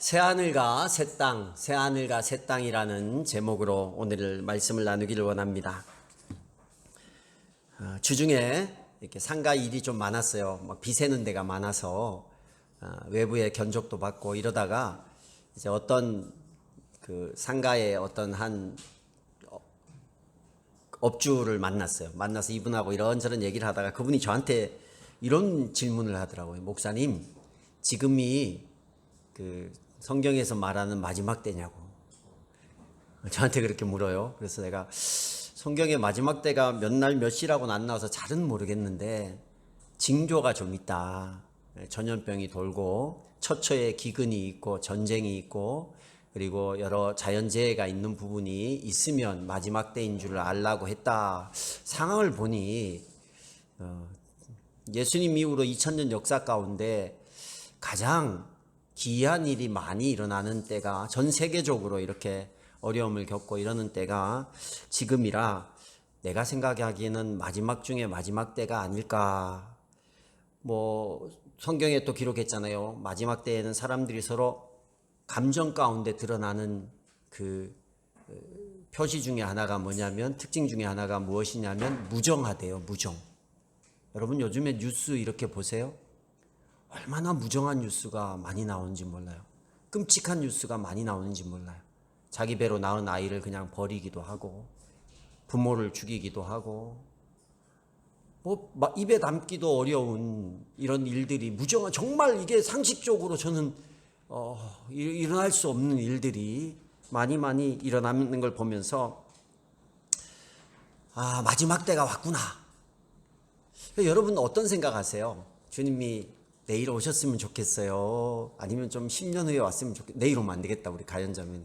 새하늘과 새 땅, 새하늘과 새 땅이라는 제목으로 오늘 말씀을 나누기를 원합니다. 주중에 이렇게 상가 일이 좀 많았어요. 막 비새는 데가 많아서 외부의 견적도 받고 이러다가 이제 어떤 그 상가의 어떤 한 업주를 만났어요. 만나서 이분하고 이런저런 얘기를 하다가 그분이 저한테 이런 질문을 하더라고요. 목사님, 지금이 그 성경에서 말하는 마지막 때냐고 저한테 그렇게 물어요. 그래서 내가 성경의 마지막 때가 몇 날 몇 시라고는 안 나와서 잘은 모르겠는데 징조가 좀 있다. 전염병이 돌고 처처에 기근이 있고 전쟁이 있고 그리고 여러 자연재해가 있는 부분이 있으면 마지막 때인 줄 알라고 했다. 상황을 보니 예수님 이후로 2000년 역사 가운데 가장 기이한 일이 많이 일어나는 때가, 전 세계적으로 이렇게 어려움을 겪고 이러는 때가 지금이라 내가 생각하기에는 마지막 중에 마지막 때가 아닐까. 성경에 또 기록했잖아요. 마지막 때에는 사람들이 서로 감정 가운데 드러나는 그 표시 중에 하나가 뭐냐면, 특징 중에 하나가 무엇이냐면 무정하대요. 무정. 여러분 요즘에 뉴스 이렇게 보세요. 얼마나 무정한 뉴스가 많이 나오는지 몰라요. 끔찍한 뉴스가 많이 나오는지 몰라요. 자기 배로 낳은 아이를 그냥 버리기도 하고 부모를 죽이기도 하고 입에 담기도 어려운 이런 일들이 무정한, 정말 이게 상식적으로 저는 일어날 수 없는 일들이 많이 일어나는 걸 보면서 마지막 때가 왔구나. 여러분 어떤 생각하세요? 주님이 내일 오셨으면 좋겠어요? 아니면 좀 10년 후에 왔으면 좋겠어요? 내일 오면 안 되겠다, 우리 가연자매네.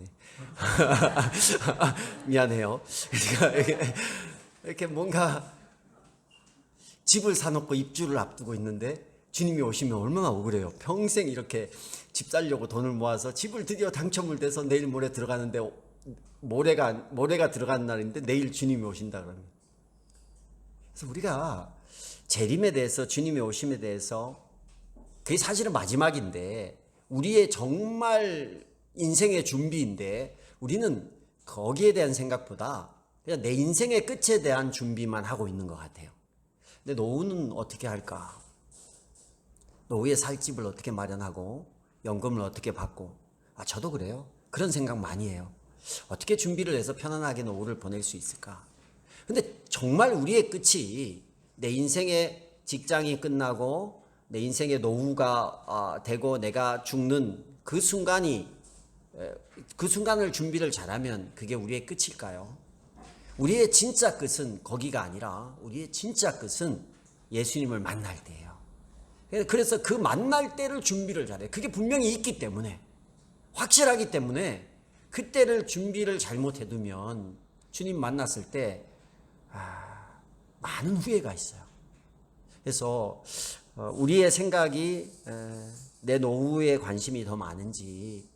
미안해요. 그러니까 이렇게 뭔가 집을 사놓고 입주를 앞두고 있는데 주님이 오시면 얼마나 억울해요. 평생 이렇게 집 살려고 돈을 모아서 집을 드디어 당첨을 돼서 내일 모레 들어가는데 모레가 들어가는 날인데 내일 주님이 오신다 그러면. 그래서 우리가 재림에 대해서, 주님의 오심에 대해서, 그게 사실은 마지막인데 우리의 정말 인생의 준비인데 우리는 거기에 대한 생각보다 그냥 내 인생의 끝에 대한 준비만 하고 있는 것 같아요. 근데 노후는 어떻게 할까? 노후에 살 집을 어떻게 마련하고 연금을 어떻게 받고, 저도 그래요. 그런 생각 많이 해요. 어떻게 준비를 해서 편안하게 노후를 보낼 수 있을까? 근데 정말 우리의 끝이 내 인생의 직장이 끝나고 내 인생의 노후가 되고 내가 죽는 그 순간을 준비를 잘하면 그게 우리의 끝일까요? 우리의 진짜 끝은 거기가 아니라 우리의 진짜 끝은 예수님을 만날 때예요. 그래서 그 만날 때를 준비를 잘해요. 그게 분명히 있기 때문에, 확실하기 때문에 그때를 준비를 잘못해두면 주님 만났을 때 많은 후회가 있어요. 그래서 우리의 생각이 내 노후에 관심이 더 많은지,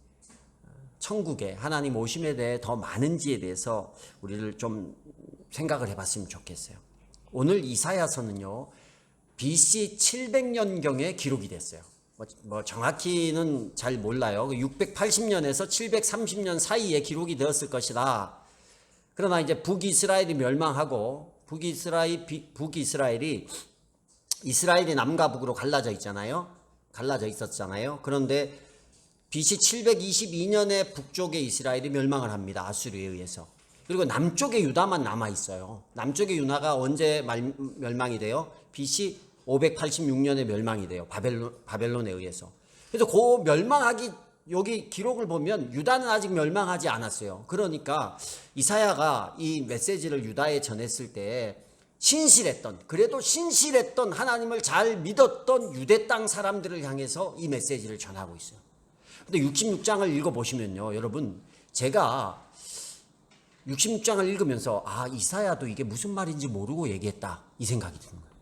천국에 하나님 오심에 대해 더 많은지에 대해서 우리를 좀 생각을 해봤으면 좋겠어요. 오늘 이사야서는요, BC 700년경에 기록이 됐어요. 정확히는 잘 몰라요. 680년에서 730년 사이에 기록이 되었을 것이다. 그러나 이제 북이스라엘이 멸망하고 북이스라엘이 이스라엘이 남과 북으로 갈라져 있었잖아요. 그런데 BC 722년에 북쪽의 이스라엘이 멸망을 합니다. 아수르에 의해서. 그리고 남쪽의 유다만 남아 있어요. 남쪽의 유다가 언제 멸망이 돼요? BC 586년에 멸망이 돼요. 바벨론에 의해서. 그래서 그 멸망하기, 여기 기록을 보면 유다는 아직 멸망하지 않았어요. 그러니까 이사야가 이 메시지를 유다에 전했을 때 그래도 신실했던 하나님을 잘 믿었던 유대 땅 사람들을 향해서 이 메시지를 전하고 있어요. 근데 66장을 읽어보시면요, 여러분, 제가 66장을 읽으면서 이사야도 이게 무슨 말인지 모르고 얘기했다, 이 생각이 드는 거예요.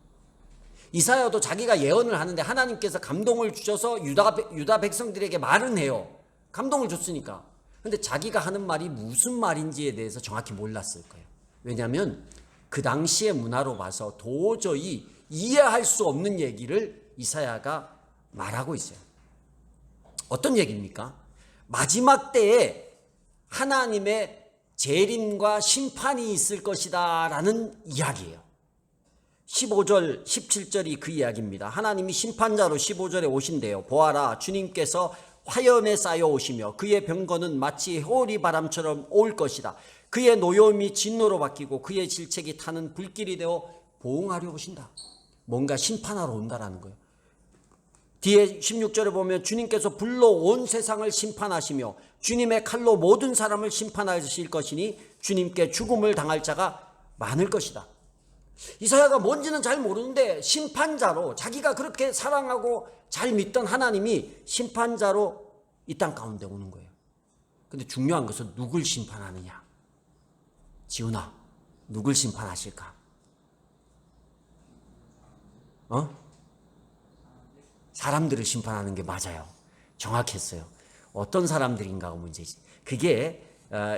이사야도 자기가 예언을 하는데 하나님께서 감동을 주셔서 유다 백성들에게 말은 해요. 감동을 줬으니까. 근데 자기가 하는 말이 무슨 말인지에 대해서 정확히 몰랐을 거예요. 왜냐하면 그 당시의 문화로 봐서 도저히 이해할 수 없는 얘기를 이사야가 말하고 있어요. 어떤 얘기입니까? 마지막 때에 하나님의 재림과 심판이 있을 것이다 라는 이야기예요. 15절 17절이 그 이야기입니다. 하나님이 심판자로 15절에 오신대요. 보아라, 주님께서 화염에 쌓여 오시며 그의 병거는 마치 호리 바람처럼 올 것이다. 그의 노여움이 진노로 바뀌고 그의 질책이 타는 불길이 되어 보응하려 오신다. 뭔가 심판하러 온다라는 거예요. 뒤에 16절에 보면 주님께서 불로 온 세상을 심판하시며 주님의 칼로 모든 사람을 심판하실 것이니 주님께 죽음을 당할 자가 많을 것이다. 이사야가 뭔지는 잘 모르는데 심판자로, 자기가 그렇게 사랑하고 잘 믿던 하나님이 심판자로 이 땅 가운데 오는 거예요. 근데 중요한 것은 누굴 심판하느냐. 지훈아, 누굴 심판하실까? 사람들을 심판하는 게 맞아요. 정확했어요. 어떤 사람들인가가 문제지. 그게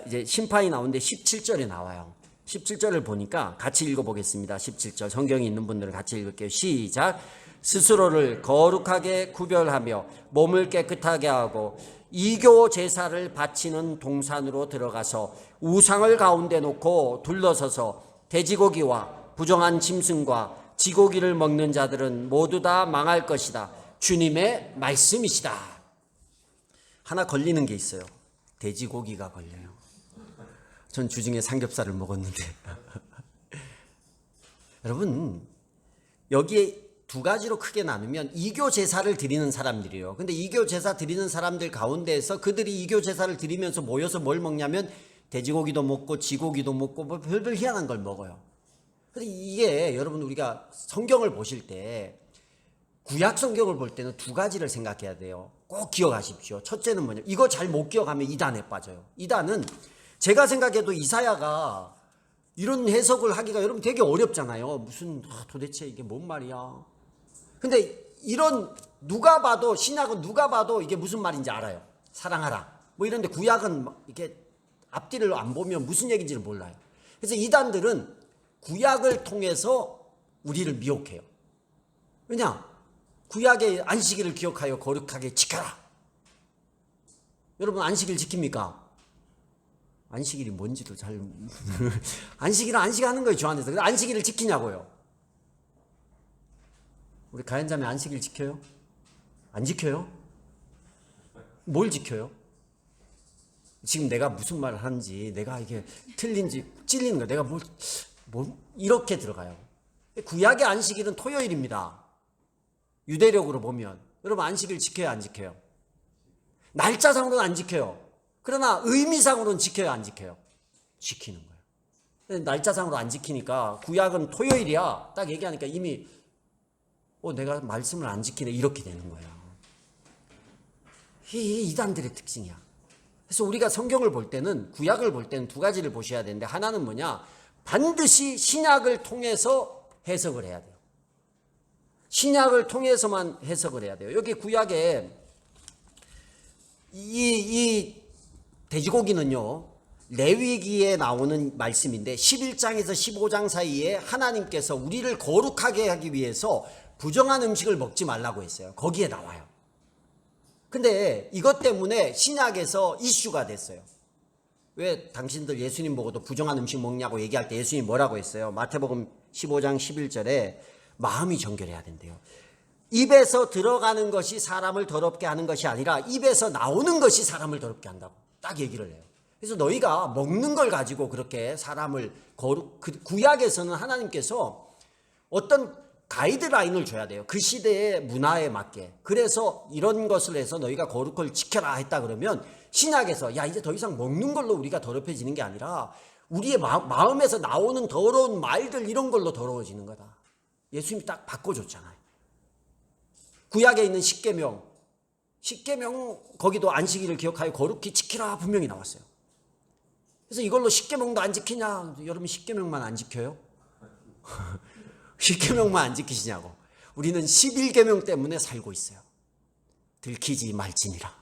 이제 심판이 나오는데 17절에 나와요. 17절을 보니까 같이 읽어보겠습니다. 17절 성경이 있는 분들은 같이 읽을게요. 시작. 스스로를 거룩하게 구별하며 몸을 깨끗하게 하고 이교 제사를 바치는 동산으로 들어가서 우상을 가운데 놓고 둘러서서 돼지고기와 부정한 짐승과 지고기를 먹는 자들은 모두 다 망할 것이다. 주님의 말씀이시다. 하나 걸리는 게 있어요. 돼지고기가 걸려요. 전 주중에 삼겹살을 먹었는데 여러분, 여기에 두 가지로 크게 나누면 이교 제사를 드리는 사람들이에요. 근데 이교 제사 드리는 사람들 가운데에서 그들이 이교 제사를 드리면서 모여서 뭘 먹냐면 돼지고기도 먹고 지고기도 먹고 뭐 별별 희한한 걸 먹어요. 근데 이게 여러분, 우리가 성경을 보실 때 구약 성경을 볼 때는 두 가지를 생각해야 돼요. 꼭 기억하십시오. 첫째는 뭐냐, 이거 잘 못 기억하면 이단에 빠져요. 이단은 제가 생각해도 이사야가 이런 해석을 하기가 여러분 되게 어렵잖아요. 무슨 도대체 이게 뭔 말이야. 근데 이런 누가 봐도, 신약은 누가 봐도 이게 무슨 말인지 알아요. 사랑하라 뭐 이런데 구약은 이렇게 앞뒤를 안 보면 무슨 얘기인지를 몰라요. 그래서 이단들은 구약을 통해서 우리를 미혹해요. 왜냐? 구약의 안식일을 기억하여 거룩하게 지켜라. 여러분, 안식일 지킵니까? 안식일이 뭔지도 잘 안식일은 안식하는 거예요, 주 안에서. 근데 안식일을 지키냐고요. 우리 가연자매 안식일 지켜요? 안 지켜요? 뭘 지켜요? 지금 내가 무슨 말을 하는지, 내가 이게 틀린지 찔리는 거야. 내가 뭘 이렇게 들어가요. 구약의 안식일은 토요일입니다. 유대력으로 보면. 여러분, 안식일 지켜요, 안 지켜요? 날짜상으로는 안 지켜요. 그러나 의미상으로는 지켜요, 안 지켜요? 지키는 거예요. 날짜상으로 안 지키니까 구약은 토요일이야 딱 얘기하니까 이미 내가 말씀을 안 지키네 이렇게 되는 거예요. 이 이단들의 특징이야. 그래서 우리가 성경을 볼 때는, 구약을 볼 때는 두 가지를 보셔야 되는데, 하나는 뭐냐, 반드시 신약을 통해서 해석을 해야 돼요. 신약을 통해서만 해석을 해야 돼요. 여기 구약에 이 돼지고기는요, 레위기에 나오는 말씀인데 11장에서 15장 사이에 하나님께서 우리를 거룩하게 하기 위해서 부정한 음식을 먹지 말라고 했어요. 거기에 나와요. 근데 이것 때문에 신약에서 이슈가 됐어요. 왜 당신들 예수님 보고도 부정한 음식 먹냐고 얘기할 때 예수님 뭐라고 했어요? 마태복음 15장 11절에 마음이 정결해야 된대요. 입에서 들어가는 것이 사람을 더럽게 하는 것이 아니라 입에서 나오는 것이 사람을 더럽게 한다고 딱 얘기를 해요. 그래서 너희가 먹는 걸 가지고 그렇게 사람을 구약에서는 하나님께서 어떤 가이드라인을 줘야 돼요. 그 시대의 문화에 맞게. 그래서 이런 것을 해서 너희가 거룩을 지켜라 했다 그러면, 신약에서 야, 이제 더 이상 먹는 걸로 우리가 더럽혀지는 게 아니라 우리의 마음에서 나오는 더러운 말들, 이런 걸로 더러워지는 거다. 예수님이 딱 바꿔줬잖아요. 구약에 있는 십계명 거기도 안식일을 기억하여 거룩히 지키라 분명히 나왔어요. 그래서 이걸로 십계명도 안 지키냐? 여러분, 십계명만 안 지켜요? 십계명만 안 지키시냐고. 우리는 11계명 때문에 살고 있어요. 들키지 말지니라.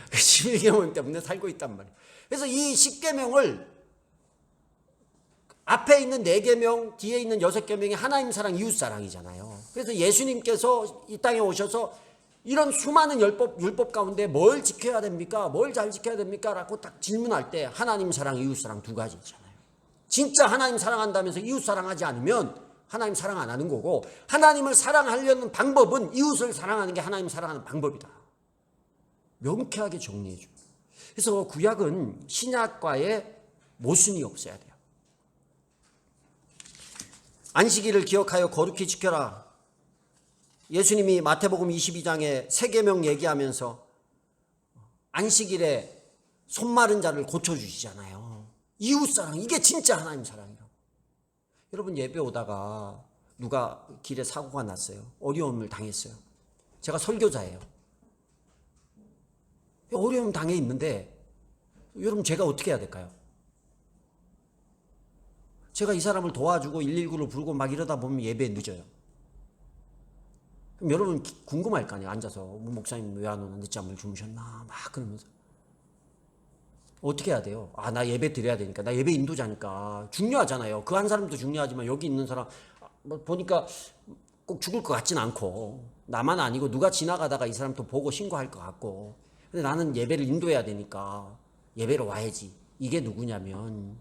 11계명 때문에 살고 있단 말이에요. 그래서 이 10계명을 앞에 있는 4계명, 뒤에 있는 6계명이 하나님 사랑, 이웃 사랑이잖아요. 그래서 예수님께서 이 땅에 오셔서 이런 수많은 율법 가운데 뭘 지켜야 됩니까? 뭘 잘 지켜야 됩니까? 라고 딱 질문할 때 하나님 사랑, 이웃 사랑 두 가지 있잖아요. 진짜 하나님 사랑한다면서 이웃 사랑하지 않으면 하나님 사랑 안 하는 거고, 하나님을 사랑하려는 방법은 이웃을 사랑하는 게 하나님 사랑하는 방법이다. 명쾌하게 정리해 줍니다. 그래서 구약은 신약과의 모순이 없어야 돼요. 안식일을 기억하여 거룩히 지켜라. 예수님이 마태복음 22장에 세계명 얘기하면서 안식일에 손 마른 자를 고쳐주시잖아요. 이웃사랑, 이게 진짜 하나님 사랑이라고. 여러분, 예배 오다가 누가 길에 사고가 났어요. 어려움을 당했어요. 제가 설교자예요. 어려움 당해 있는데 여러분, 제가 어떻게 해야 될까요? 제가 이 사람을 도와주고 119를 부르고 막 이러다 보면 예배에 늦어요. 그럼 여러분 궁금할 거 아니에요. 앉아서 목사님 왜 안 오나, 늦잠을 주무셨나 막 그러면서. 어떻게 해야 돼요? 아, 나 예배 드려야 되니까, 나 예배 인도자니까. 중요하잖아요. 그 한 사람도 중요하지만 여기 있는 사람 뭐 보니까 꼭 죽을 것 같진 않고, 나만 아니고 누가 지나가다가 이 사람 또 보고 신고할 것 같고, 근데 나는 예배를 인도해야 되니까 예배로 와야지. 이게 누구냐면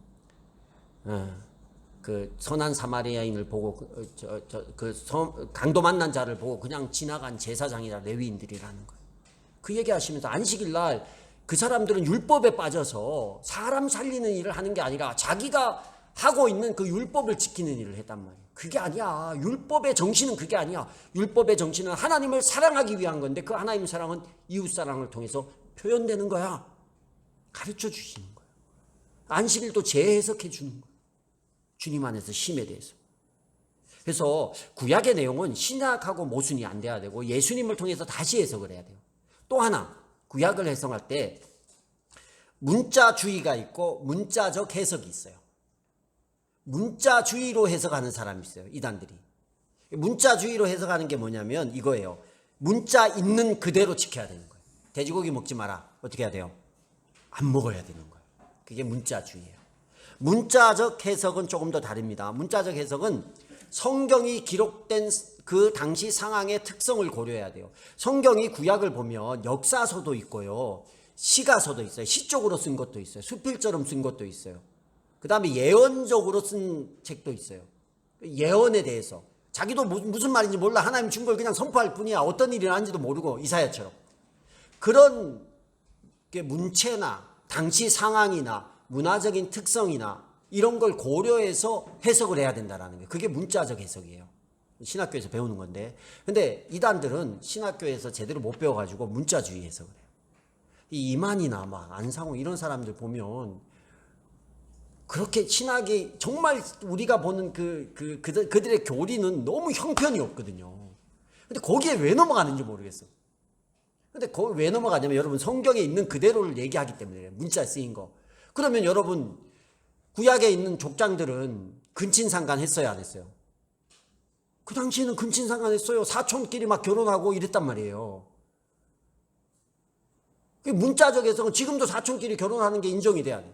그 선한 사마리아인을 보고 강도 만난 자를 보고 그냥 지나간 제사장이라 레위인들이라는 거예요. 그 얘기하시면서 안식일 날 그 사람들은 율법에 빠져서 사람 살리는 일을 하는 게 아니라 자기가 하고 있는 그 율법을 지키는 일을 했단 말이에요. 그게 아니야. 율법의 정신은 그게 아니야. 율법의 정신은 하나님을 사랑하기 위한 건데, 그 하나님 사랑은 이웃 사랑을 통해서 표현되는 거야. 가르쳐 주시는 거예요. 안식일도 재해석해 주는 거예요. 주님 안에서 쉼에 대해서. 그래서 구약의 내용은 신약하고 모순이 안 돼야 되고 예수님을 통해서 다시 해석을 해야 돼요. 또 하나, 구약을 해석할 때 문자주의가 있고 문자적 해석이 있어요. 문자주의로 해석하는 사람이 있어요. 이단들이. 문자주의로 해석하는 게 뭐냐면 이거예요. 문자 있는 그대로 지켜야 되는 거예요. 돼지고기 먹지 마라. 어떻게 해야 돼요? 안 먹어야 되는 거예요. 그게 문자주의예요. 문자적 해석은 조금 더 다릅니다. 문자적 해석은 성경이 기록된 그 당시 상황의 특성을 고려해야 돼요. 성경이 구약을 보면 역사서도 있고요, 시가서도 있어요. 시적으로 쓴 것도 있어요. 수필처럼 쓴 것도 있어요. 그 다음에 예언적으로 쓴 책도 있어요. 예언에 대해서 자기도 무슨 말인지 몰라. 하나님 준 걸 그냥 선포할 뿐이야. 어떤 일이 일어난지도 모르고, 이사야처럼. 그런 게 문체나 당시 상황이나 문화적인 특성이나 이런 걸 고려해서 해석을 해야 된다는 거예요. 그게 문자적 해석이에요. 신학교에서 배우는 건데, 근데 이단들은 신학교에서 제대로 못 배워가지고 문자주의 해석을 해요. 이 이만희나 막 안상호 이런 사람들 보면 그렇게 신학이 정말 우리가 보는 그들의 교리는 너무 형편이 없거든요. 근데 거기에 왜 넘어가는지 모르겠어. 근데 거기 왜 넘어가냐면 여러분, 성경에 있는 그대로를 얘기하기 때문에, 문자 쓰인 거. 그러면 여러분, 구약에 있는 족장들은 근친상간 했어요, 안 했어요? 그 당시에는 근친상간 했어요. 사촌끼리 막 결혼하고 이랬단 말이에요. 문자적 해석은 지금도 사촌끼리 결혼하는 게 인정이 돼야 돼.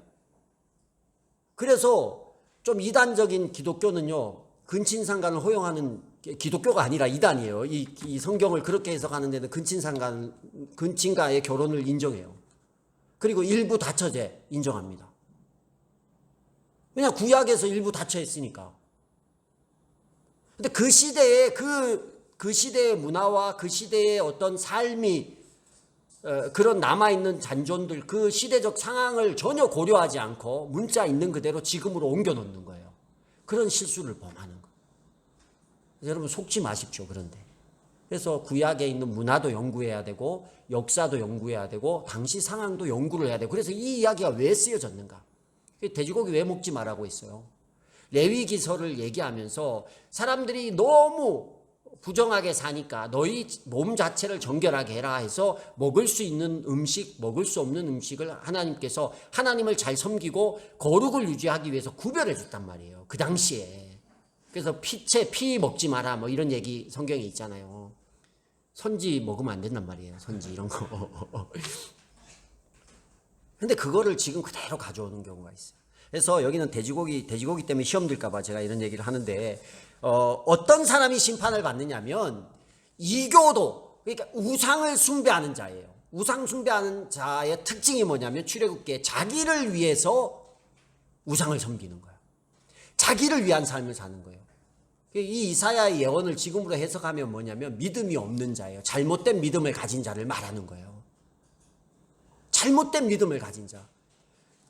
그래서 좀 이단적인 기독교는요, 근친상간을 허용하는 기독교가 아니라 이단이에요. 이 성경을 그렇게 해석하는 데는 근친과의 결혼을 인정해요. 그리고 일부 다처제 인정합니다. 왜냐, 구약에서 일부 다처했으니까. 근데 그 시대의 그 시대의 문화와 그 시대의 어떤 삶이 그런 남아있는 잔존들, 그 시대적 상황을 전혀 고려하지 않고 문자 있는 그대로 지금으로 옮겨 놓는 거예요. 그런 실수를 범하는 거예요. 여러분, 속지 마십시오. 그런데. 그래서 구약에 있는 문화도 연구해야 되고 역사도 연구해야 되고 당시 상황도 연구를 해야 되고. 그래서 이 이야기가 왜 쓰여졌는가? 돼지고기 왜 먹지 말라고 했어요? 레위기서를 얘기하면서 사람들이 너무 부정하게 사니까 너희 몸 자체를 정결하게 해라 해서 먹을 수 있는 음식, 먹을 수 없는 음식을 하나님께서 하나님을 잘 섬기고 거룩을 유지하기 위해서 구별해 줬단 말이에요. 그 당시에. 그래서 피 먹지 마라 뭐 이런 얘기 성경에 있잖아요. 선지 먹으면 안 된단 말이에요. 선지 이런 거. 근데 그거를 지금 그대로 가져오는 경우가 있어요. 그래서 여기는 돼지고기 때문에 시험 들까봐 제가 이런 얘기를 하는데, 어떤 사람이 심판을 받느냐면 이교도 그러니까 우상을 숭배하는 자예요. 우상 숭배하는 자의 특징이 뭐냐면 출애굽기에 자기를 위해서 우상을 섬기는 거예요. 자기를 위한 삶을 사는 거예요. 이 이사야의 예언을 지금으로 해석하면 뭐냐면 믿음이 없는 자예요. 잘못된 믿음을 가진 자를 말하는 거예요. 잘못된 믿음을 가진 자.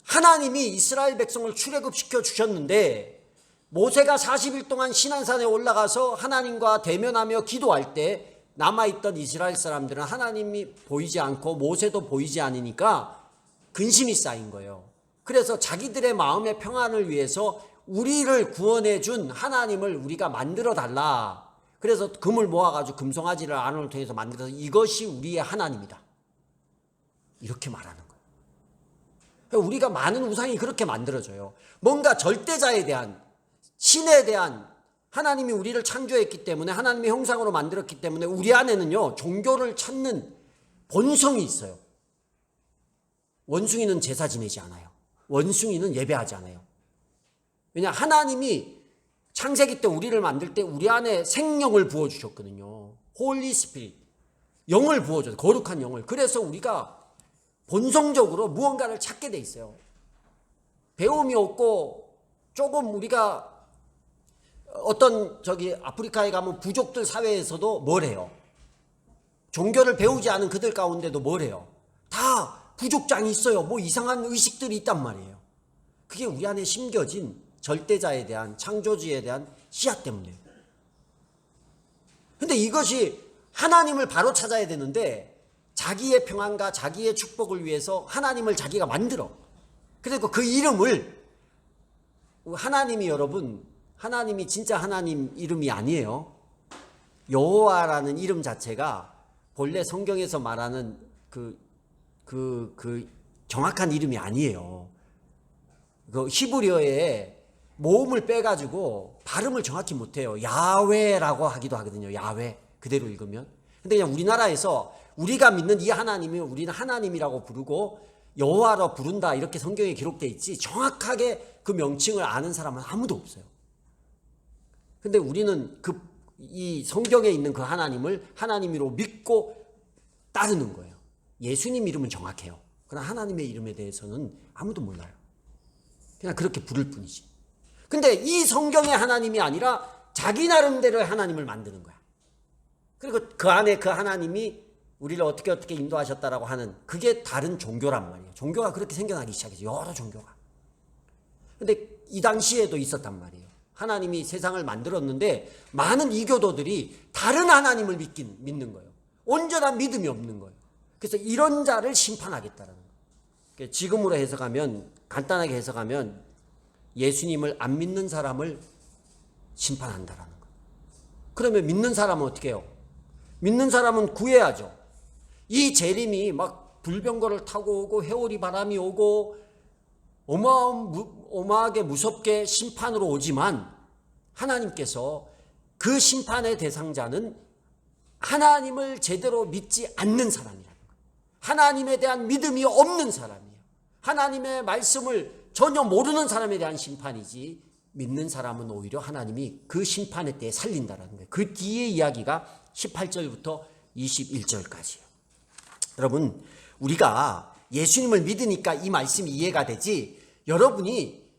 하나님이 이스라엘 백성을 출애굽시켜 주셨는데 모세가 40일 동안 시난산에 올라가서 하나님과 대면하며 기도할 때 남아있던 이스라엘 사람들은 하나님이 보이지 않고 모세도 보이지 않으니까 근심이 쌓인 거예요. 그래서 자기들의 마음의 평안을 위해서 우리를 구원해 준 하나님을 우리가 만들어 달라. 그래서 금을 모아가지고 금송아지를 아론을 통해서 만들어서 이것이 우리의 하나님이다. 이렇게 말하는 거예요. 우리가 많은 우상이 그렇게 만들어져요. 뭔가 절대자에 대한, 신에 대한, 하나님이 우리를 창조했기 때문에 하나님의 형상으로 만들었기 때문에 우리 안에는요 종교를 찾는 본성이 있어요. 원숭이는 제사 지내지 않아요. 원숭이는 예배하지 않아요. 왜냐, 하나님이 창세기 때 우리를 만들 때 우리 안에 생명을 부어주셨거든요. 홀리 스피릿, 영을 부어줘요. 거룩한 영을. 그래서 우리가 본성적으로 무언가를 찾게 돼 있어요. 배움이 없고 조금 우리가 어떤 아프리카에 가면 부족들 사회에서도 뭘 해요? 종교를 배우지 않은 그들 가운데도 뭘 해요? 다 부족장이 있어요. 뭐 이상한 의식들이 있단 말이에요. 그게 우리 안에 심겨진 절대자에 대한, 창조주에 대한 씨앗 때문이에요. 근데 이것이 하나님을 바로 찾아야 되는데 자기의 평안과 자기의 축복을 위해서 하나님을 자기가 만들어. 그리고 그 이름을 하나님이, 여러분, 하나님이 진짜 하나님 이름이 아니에요. 여호와라는 이름 자체가 본래 성경에서 말하는 그 정확한 이름이 아니에요. 그 히브리어에 모음을 빼가지고 발음을 정확히 못해요. 야훼라고 하기도 하거든요. 야훼 그대로 읽으면. 근데 그냥 우리나라에서 우리가 믿는 이 하나님이 우리는 하나님이라고 부르고 여호와로 부른다 이렇게 성경에 기록되어 있지 정확하게 그 명칭을 아는 사람은 아무도 없어요. 근데 우리는 이 성경에 있는 그 하나님을 하나님으로 믿고 따르는 거예요. 예수님 이름은 정확해요. 그러나 하나님의 이름에 대해서는 아무도 몰라요. 그냥 그렇게 부를 뿐이지. 근데 이 성경의 하나님이 아니라 자기 나름대로의 하나님을 만드는 거야. 그리고 그 안에 그 하나님이 우리를 어떻게 인도하셨다라고 하는, 그게 다른 종교란 말이에요. 종교가 그렇게 생겨나기 시작했어요. 여러 종교가. 근데 이 당시에도 있었단 말이에요. 하나님이 세상을 만들었는데 많은 이교도들이 다른 하나님을 믿는 거예요. 온전한 믿음이 없는 거예요. 그래서 이런 자를 심판하겠다라는 거예요. 지금으로 해석하면, 간단하게 해석하면 예수님을 안 믿는 사람을 심판한다라는 거예요. 그러면 믿는 사람은 어떻게 해요? 믿는 사람은 구해야죠. 이 재림이 막 불병거를 타고 오고 회오리 바람이 오고 어마어마하게 무섭게 심판으로 오지만 하나님께서 그 심판의 대상자는 하나님을 제대로 믿지 않는 사람이라는 거예요. 하나님에 대한 믿음이 없는 사람이에요. 하나님의 말씀을 전혀 모르는 사람에 대한 심판이지, 믿는 사람은 오히려 하나님이 그 심판의 때에 살린다라는 거예요. 그 뒤의 이야기가 18절부터 21절까지예요. 여러분, 우리가 예수님을 믿으니까 이 말씀이 이해가 되지, 여러분이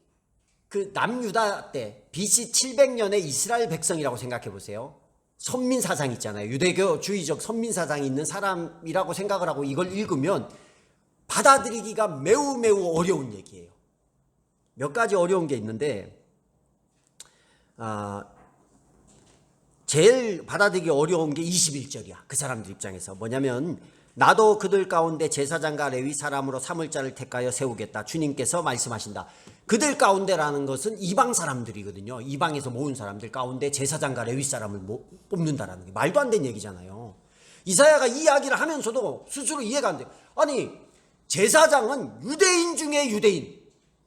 그 남유다 때 BC 700년의 이스라엘 백성이라고 생각해 보세요. 선민사상 있잖아요. 유대교주의적 선민사상이 있는 사람이라고 생각을 하고 이걸 읽으면 받아들이기가 매우 매우 어려운 얘기예요. 몇 가지 어려운 게 있는데, 제일 받아들이기 어려운 게 21절이야. 그 사람들 입장에서 뭐냐면, 나도 그들 가운데 제사장과 레위 사람으로 삼을 자를 택하여 세우겠다. 주님께서 말씀하신다. 그들 가운데라는 것은 이방 사람들이거든요. 이방에서 모은 사람들 가운데 제사장과 레위 사람을 뽑는다라는 게 말도 안 되는 얘기잖아요. 이사야가 이 이야기를 하면서도 스스로 이해가 안 돼요. 아니, 제사장은 유대인 중에 유대인,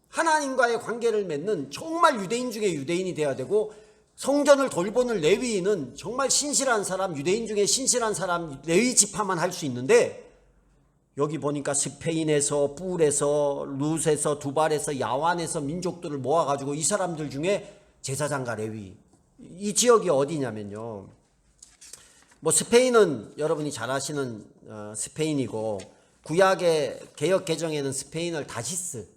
하나님과의 관계를 맺는 정말 유대인 중에 유대인이 돼야 되고, 성전을 돌보는 레위인은 정말 신실한 사람, 유대인 중에 신실한 사람, 레위 지파만 할 수 있는데, 여기 보니까 스페인에서, 뿔에서, 룻에서, 두발에서, 야완에서 민족들을 모아가지고 이 사람들 중에 제사장과 레위, 이 지역이 어디냐면요, 뭐 스페인은 여러분이 잘 아시는 스페인이고, 구약의 개역 개정에는 스페인을 다시스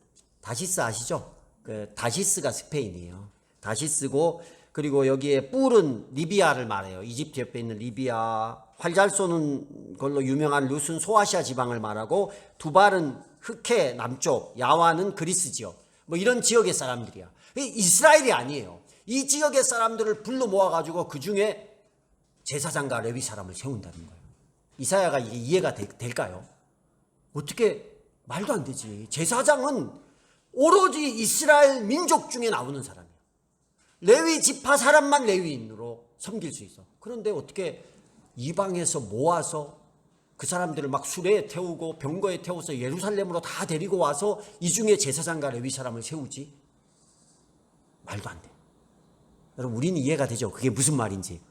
아시죠? 그 다시스가 스페인이에요. 다시스고, 그리고 여기에 뿔은 리비아를 말해요. 이집트 옆에 있는 리비아. 활 잘 쏘는 걸로 유명한 룻은 소아시아 지방을 말하고, 두발은 흑해 남쪽, 야와는 그리스 지역, 뭐 이런 지역의 사람들이야. 이스라엘이 아니에요. 이 지역의 사람들을 불러 모아가지고 그 중에 제사장과 레위 사람을 세운다는 거예요. 이사야가 이게 이해가 될까요? 어떻게, 말도 안 되지. 제사장은 오로지 이스라엘 민족 중에 나오는 사람이에요. 레위 지파 사람만 레위인으로 섬길 수 있어. 그런데 어떻게 이방에서 모아서 그 사람들을 막 수레에 태우고 병거에 태워서 예루살렘으로 다 데리고 와서 이 중에 제사장과 레위 사람을 세우지? 말도 안 돼. 여러분, 우리는 이해가 되죠? 그게 무슨 말인지.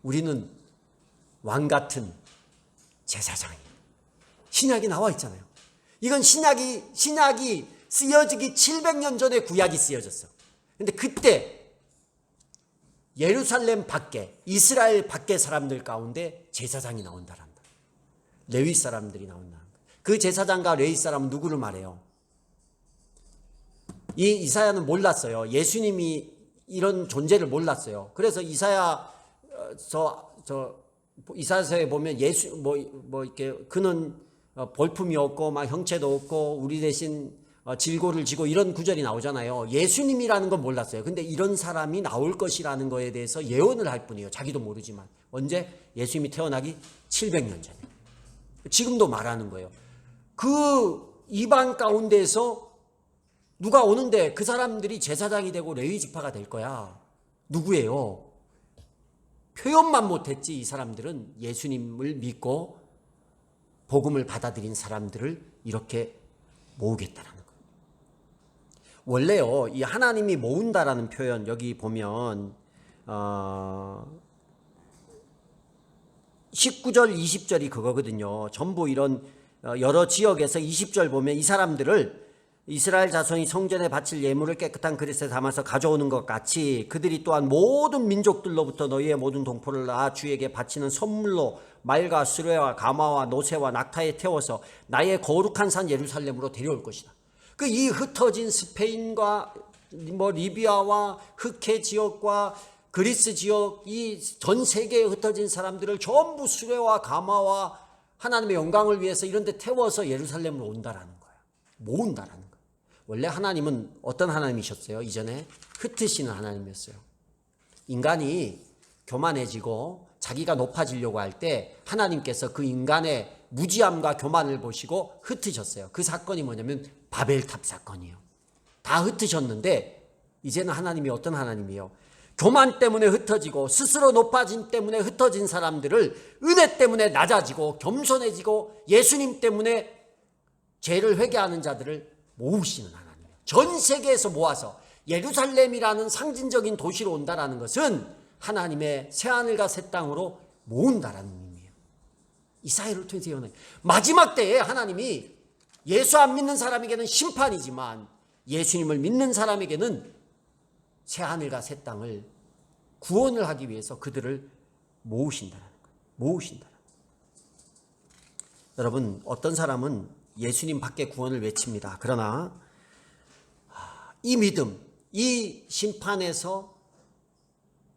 우리는 왕 같은 제사장이에요. 신약이 나와 있잖아요. 이건 신약이 쓰여지기 700년 전에 구약이 쓰여졌어. 근데 그때 예루살렘 밖에, 이스라엘 밖의 사람들 가운데 제사장이 나온다란다. 레위 사람들이 나온다. 그 제사장과 레위 사람은 누구를 말해요? 이 이사야는 몰랐어요. 예수님이 이런 존재를 몰랐어요. 그래서 이사야서에 보면 예수 이렇게 그는 볼품이 없고 막 형체도 없고 우리 대신 질고를 지고 이런 구절이 나오잖아요. 예수님이라는 건 몰랐어요. 근데 이런 사람이 나올 것이라는 거에 대해서 예언을 할 뿐이에요. 자기도 모르지만. 언제? 예수님이 태어나기 700년 전에. 지금도 말하는 거예요. 그 이방 가운데에서 누가 오는데 그 사람들이 제사장이 되고 레위 지파가 될 거야. 누구예요? 표현만 못했지 이 사람들은 예수님을 믿고 복음을 받아들인 사람들을 이렇게 모으겠다라는 거예요. 원래요, 이 하나님이 모은다라는 표현 여기 보면 19절 20절이 그거거든요. 전부 이런 여러 지역에서 20절 보면 이 사람들을 이스라엘 자손이 성전에 바칠 예물을 깨끗한 그릇에 담아서 가져오는 것 같이 그들이 또한 모든 민족들로부터 너희의 모든 동포를 낳아 주에게 바치는 선물로 말과 수레와 가마와 노새와 낙타에 태워서 나의 거룩한 산 예루살렘으로 데려올 것이다. 그 이 흩어진 스페인과 뭐 리비아와 흑해 지역과 그리스 지역, 이 전 세계에 흩어진 사람들을 전부 수레와 가마와 하나님의 영광을 위해서 이런 데 태워서 예루살렘으로 온다라는 거예요. 모은다라는 거예요. 원래 하나님은 어떤 하나님이셨어요? 이전에 흩으시는 하나님이었어요. 인간이 교만해지고 자기가 높아지려고 할 때 하나님께서 그 인간의 무지함과 교만을 보시고 흩으셨어요. 그 사건이 뭐냐면 바벨탑 사건이에요. 다 흩으셨는데 이제는 하나님이 어떤 하나님이에요? 교만 때문에 흩어지고 스스로 높아짐 때문에 흩어진 사람들을 은혜 때문에 낮아지고 겸손해지고 예수님 때문에 죄를 회개하는 자들을 모으시는 하나님이에요. 전 세계에서 모아서 예루살렘이라는 상징적인 도시로 온다라는 것은 하나님의 새하늘과 새 땅으로 모은다라는 의미예요. 이사야를 통해서 예언해요. 마지막 때에 하나님이 예수 안 믿는 사람에게는 심판이지만 예수님을 믿는 사람에게는 새하늘과 새 땅을 구원을 하기 위해서 그들을 모으신다라는 거예요. 모으신다라는 거예요. 여러분, 어떤 사람은 예수님 밖에 구원을 외칩니다. 그러나 이 믿음, 이 심판에서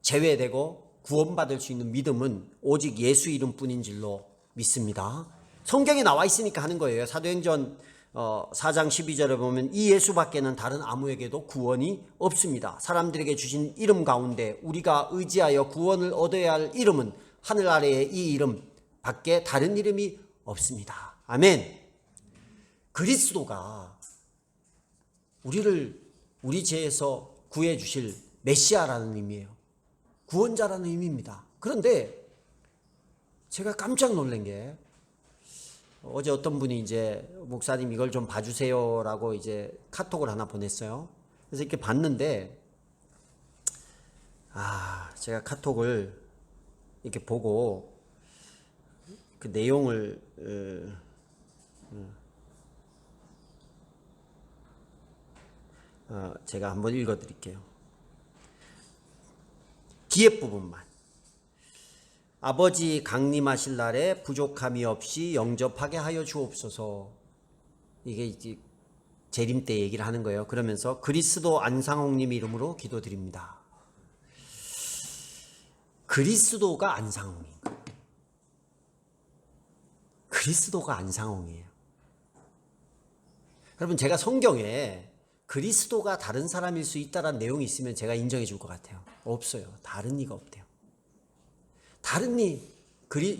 제외되고 구원받을 수 있는 믿음은 오직 예수 이름뿐인 줄로 믿습니다. 성경에 나와 있으니까 하는 거예요. 사도행전 4장 12절에 보면 이 예수밖에는 다른 아무에게도 구원이 없습니다. 사람들에게 주신 이름 가운데 우리가 의지하여 구원을 얻어야 할 이름은 하늘 아래의 이 이름 밖에 다른 이름이 없습니다. 아멘. 그리스도가 우리를 우리 죄에서 구해 주실 메시아라는 의미예요. 구원자라는 의미입니다. 그런데 제가 깜짝 놀란 게 어제 어떤 분이 이제 목사님 이걸 좀 봐주세요라고 이제 카톡을 하나 보냈어요. 그래서 이렇게 봤는데 제가 카톡을 이렇게 보고 그 내용을 제가 한번 읽어드릴게요. 뒤에 부분만. 아버지 강림하실 날에 부족함이 없이 영접하게 하여 주옵소서. 이게 이제 재림 때 얘기를 하는 거예요. 그러면서 그리스도 안상홍님 이름으로 기도드립니다. 그리스도가 안상홍인 거예요. 그리스도가 안상홍이에요. 여러분, 제가 성경에 그리스도가 다른 사람일 수 있다는 내용이 있으면 제가 인정해 줄 것 같아요. 없어요. 다른 이가 없대요. 다른 이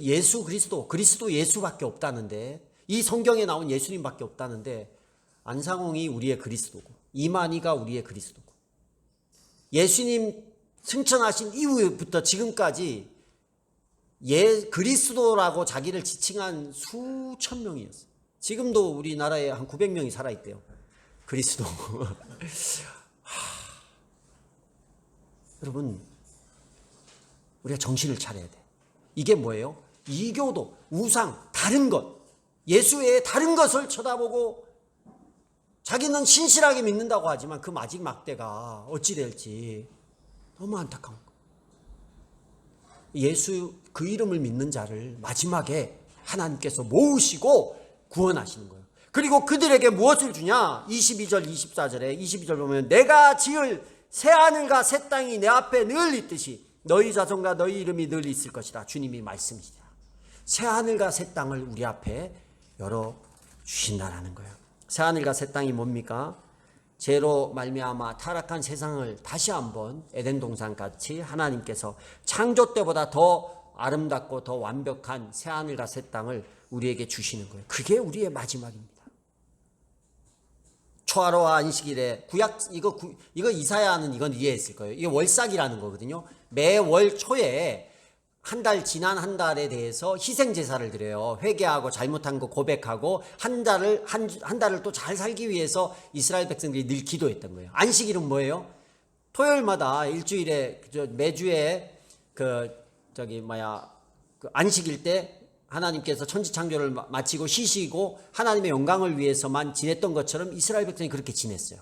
예수 그리스도 예수밖에 없다는데, 이 성경에 나온 예수님밖에 없다는데, 안상홍이 우리의 그리스도고 이만희가 우리의 그리스도고, 예수님 승천하신 이후부터 지금까지 그리스도라고 자기를 지칭한 수천 명이었어요. 지금도 우리나라에 한 900명이 살아있대요. 그리스도. 여러분, 우리가 정신을 차려야 돼. 이게 뭐예요? 이교도, 우상, 다른 것, 예수 외에 다른 것을 쳐다보고 자기는 신실하게 믿는다고 하지만 그 마지막 때가 어찌 될지 너무 안타까운 거예요. 예수 그 이름을 믿는 자를 마지막에 하나님께서 모으시고 구원하시는 거예요. 그리고 그들에게 무엇을 주냐? 22절 24절에 22절 보면 내가 지을 새 하늘과 새 땅이 내 앞에 늘 있듯이 너희 자손과 너희 이름이 늘 있을 것이다. 주님이 말씀이시다. 새 하늘과 새 땅을 우리 앞에 열어주신다라는 거예요. 새 하늘과 새 땅이 뭡니까? 죄로 말미암아 타락한 세상을 다시 한번 에덴 동산같이 하나님께서 창조 때보다 더 아름답고 더 완벽한 새 하늘과 새 땅을 우리에게 주시는 거예요. 그게 우리의 마지막입니다. 초하루와 안식일에 이거 이사야는 이건 이해했을 거예요. 이게 월삭이라는 거거든요. 매월 초에 지난 한 달에 대해서 희생 제사를 드려요. 회개하고 잘못한 거 고백하고 한 달을 또 잘 살기 위해서 이스라엘 백성들이 늘 기도했던 거예요. 안식일은 뭐예요? 토요일마다 일주일에 매주에 안식일 때 하나님께서 천지 창조를 마치고 쉬시고 하나님의 영광을 위해서만 지냈던 것처럼 이스라엘 백성이 그렇게 지냈어요.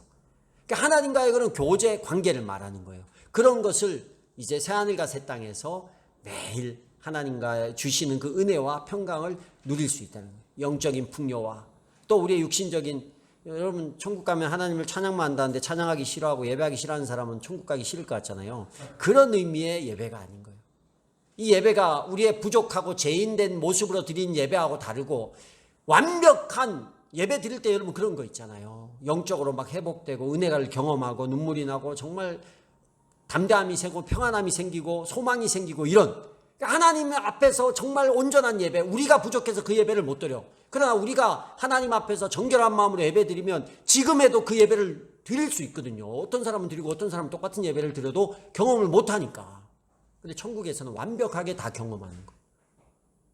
그러니까 하나님과의 그런 교제 관계를 말하는 거예요. 그런 것을 이제 새하늘과 새 땅에서 매일 하나님과 주시는 그 은혜와 평강을 누릴 수 있다는 거예요. 영적인 풍요와 또 우리의 육신적인, 여러분 천국 가면 하나님을 찬양만 한다는데 찬양하기 싫어하고 예배하기 싫어하는 사람은 천국 가기 싫을 것 같잖아요. 그런 의미의 예배가 아닌 거예요. 이 예배가 우리의 부족하고 죄인된 모습으로 드린 예배하고 다르고, 완벽한 예배 드릴 때 여러분 그런 거 있잖아요. 영적으로 막 회복되고 은혜를 경험하고 눈물이 나고 정말 담대함이 생기고 평안함이 생기고 소망이 생기고 이런, 하나님 앞에서 정말 온전한 예배, 우리가 부족해서 그 예배를 못 드려. 그러나 우리가 하나님 앞에서 정결한 마음으로 예배 드리면 지금에도 그 예배를 드릴 수 있거든요. 어떤 사람은 드리고 어떤 사람은 똑같은 예배를 드려도 경험을 못 하니까. 근데 천국에서는 완벽하게 다 경험하는 거예요.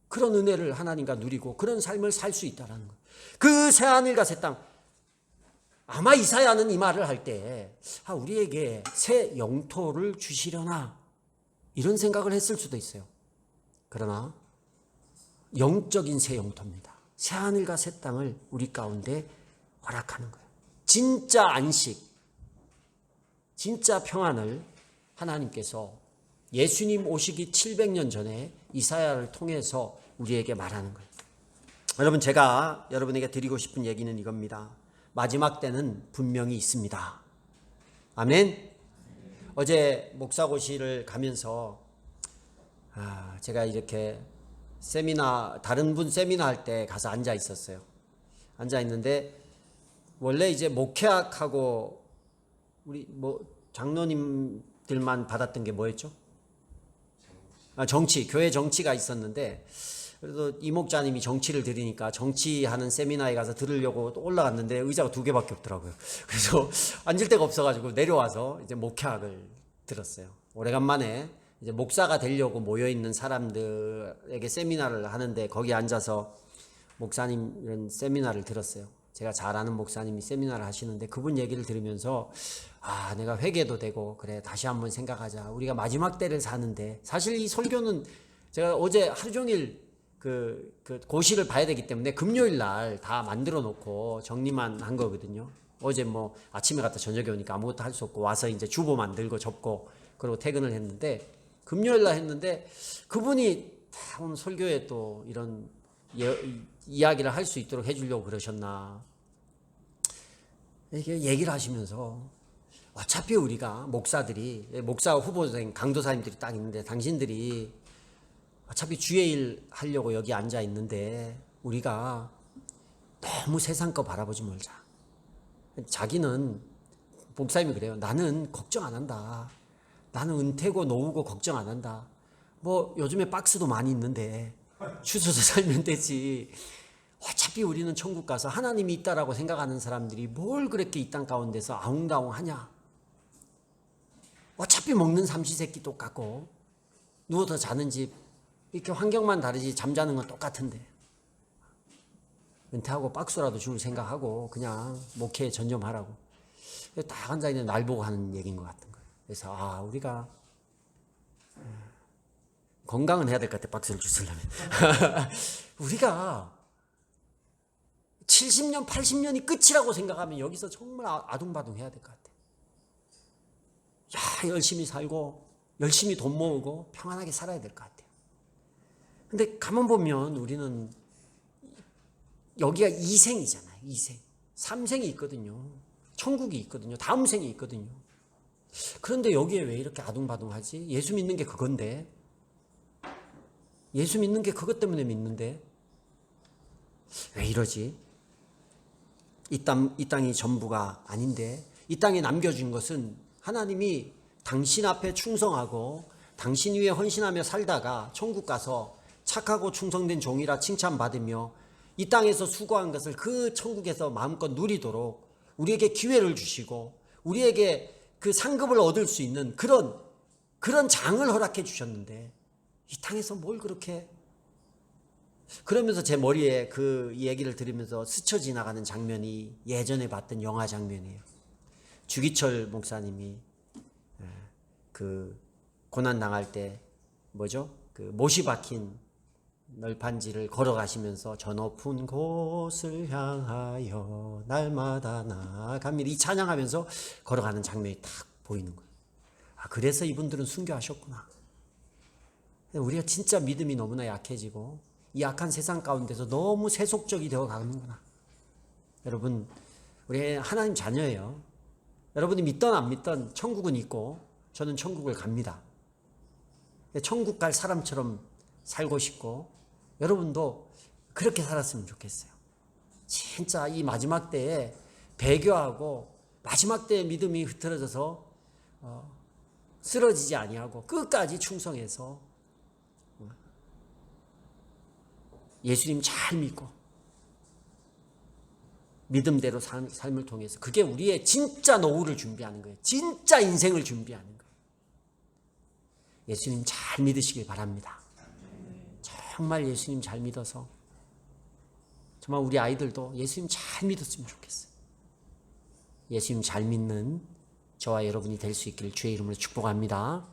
그런 은혜를 하나님과 누리고 그런 삶을 살 수 있다는 거예요. 그 새하늘과 새 땅, 아마 이사야는 이 말을 할 때 우리에게 새 영토를 주시려나 이런 생각을 했을 수도 있어요. 그러나 영적인 새 영토입니다. 새하늘과 새 땅을 우리 가운데 허락하는 거예요. 진짜 안식, 진짜 평안을 하나님께서 예수님 오시기 700년 전에 이사야를 통해서 우리에게 말하는 거예요. 여러분, 제가 여러분에게 드리고 싶은 얘기는 이겁니다. 마지막 때는 분명히 있습니다. 아멘. 어제 목사고시를 가면서 제가 이렇게 다른 분 세미나 할 때 가서 앉아 있었어요. 앉아 있는데 원래 이제 목회학하고 우리 장로님들만 받았던 게 뭐였죠? 정치, 교회 정치가 있었는데, 그래서 이 목자님이 정치를 들으니까 정치하는 세미나에 가서 들으려고 또 올라갔는데 의자가 2개밖에 없더라고요. 그래서 앉을 데가 없어가지고 내려와서 이제 목회학을 들었어요. 오래간만에 이제 목사가 되려고 모여있는 사람들에게 세미나를 하는데 거기 앉아서 목사님 이런 세미나를 들었어요. 제가 잘 아는 목사님이 세미나를 하시는데 그분 얘기를 들으면서 내가 회개도 되고 그래 다시 한번 생각하자. 우리가 마지막 때를 사는데, 사실 이 설교는 제가 어제 하루 종일 그 고시를 봐야 되기 때문에 금요일 날 다 만들어 놓고 정리만 한 거거든요. 어제 아침에 갔다 저녁에 오니까 아무것도 할 수 없고 와서 이제 주보 만들고 접고 그리고 퇴근을 했는데, 금요일 날 했는데 그분이 오늘 설교에 또 이런 이야기를 할 수 있도록 해주려고 그러셨나. 이렇게 얘기를 하시면서 어차피 우리가 목사들이, 목사 후보생 강도사님들이 딱 있는데 당신들이 어차피 주의 일 하려고 여기 앉아 있는데 우리가 너무 세상 거 바라보지 말자. 자기는 목사님이 그래요. 나는 걱정 안 한다. 나는 은퇴고 노후고 걱정 안 한다. 뭐 요즘에 박스도 많이 있는데 주소서 살면 되지. 어차피 우리는 천국 가서 하나님이 있다라고 생각하는 사람들이 뭘 그렇게 이 땅 가운데서 아웅다웅 하냐. 어차피 먹는 삼시세끼 똑같고 누워서 자는 집 이렇게 환경만 다르지 잠자는 건 똑같은데 은퇴하고 박스라도 줄 생각하고 그냥 목회에 전념하라고 딱 앉아있는 날 보고 하는 얘기인 것 같은 거예요. 그래서 우리가 건강은 해야 될 것 같아. 박스를 주시려면 우리가 70년 80년이 끝이라고 생각하면 여기서 정말 아둥바둥 해야 될 것 같아. 야, 열심히 살고 열심히 돈 모으고 평안하게 살아야 될 것 같아요. 근데 가만 보면 우리는 여기가 2생이잖아요. 2생. 3생이 있거든요. 천국이 있거든요. 다음 생이 있거든요. 그런데 여기에 왜 이렇게 아둥바둥하지? 예수 믿는 게 그건데. 예수 믿는 게 그것 때문에 믿는데. 왜 이러지? 이 땅이 전부가 아닌데. 이 땅에 남겨준 것은 하나님이 당신 앞에 충성하고 당신 위에 헌신하며 살다가 천국 가서 착하고 충성된 종이라 칭찬받으며 이 땅에서 수고한 것을 그 천국에서 마음껏 누리도록 우리에게 기회를 주시고 우리에게 그 상급을 얻을 수 있는 그런 장을 허락해 주셨는데 이 땅에서 뭘 그렇게. 그러면서 제 머리에 그 얘기를 들으면서 스쳐 지나가는 장면이 예전에 봤던 영화 장면이에요. 주기철 목사님이 그 고난 당할 때 그 못이 박힌 널판지를 걸어가시면서 저 높은 곳을 향하여 날마다 나아갑니다. 이 찬양하면서 걸어가는 장면이 딱 보이는 거예요. 그래서 이분들은 순교하셨구나. 우리가 진짜 믿음이 너무나 약해지고 이 약한 세상 가운데서 너무 세속적이 되어 가는구나. 여러분, 우리 하나님 자녀예요. 여러분이 믿던 안 믿던 천국은 있고 저는 천국을 갑니다. 천국 갈 사람처럼 살고 싶고 여러분도 그렇게 살았으면 좋겠어요. 진짜 이 마지막 때에 배교하고 마지막 때에 믿음이 흐트러져서 쓰러지지 아니하고 끝까지 충성해서 예수님 잘 믿고 믿음대로 삶을 통해서 그게 우리의 진짜 노후를 준비하는 거예요. 진짜 인생을 준비하는 거예요. 예수님 잘 믿으시길 바랍니다. 정말 예수님 잘 믿어서 정말 우리 아이들도 예수님 잘 믿었으면 좋겠어요. 예수님 잘 믿는 저와 여러분이 될 수 있기를 주의 이름으로 축복합니다.